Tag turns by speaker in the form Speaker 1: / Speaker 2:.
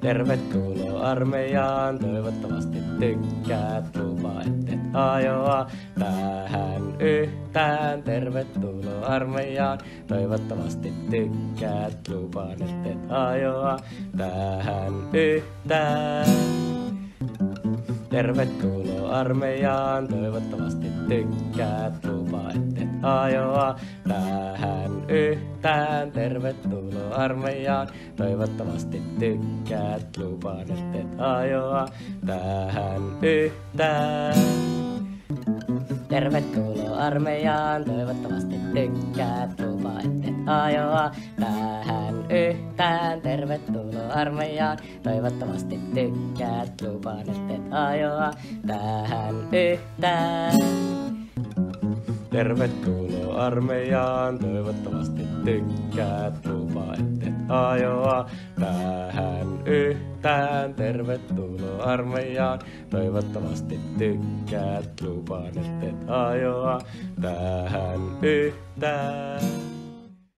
Speaker 1: Tervetuloa armeijaan, toivottavasti tykkäät, lupa ettet ajoa tähän yhtään. Tervetuloa armeijaan, toivottavasti tykkäät, lupaan ettet ajoa tähän yhtään. Tervetuloa armeijaan, toivottavasti tykkäät, lupa ettet ajoa tähän yhtään. Tervetuloa armeijaan, toivottavasti tykkäät, lupaan ettet ajoa tähän yhtään. Tervetuloa armeijaan, toivottavasti tykkäät, lupa ettet ajoa tähän yhtään. Tervetuloa armeijaan, toivottavasti tykkäät, lupaan ettet ajoa tähän yhtään. Tervetuloa armeijaan, toivottavasti tykkäät, lupa ettet ajoa tähän yhtään. Tervetuloa armeijaan, toivottavasti tykkäät, lupaan ettet ajoa tähän yhtään.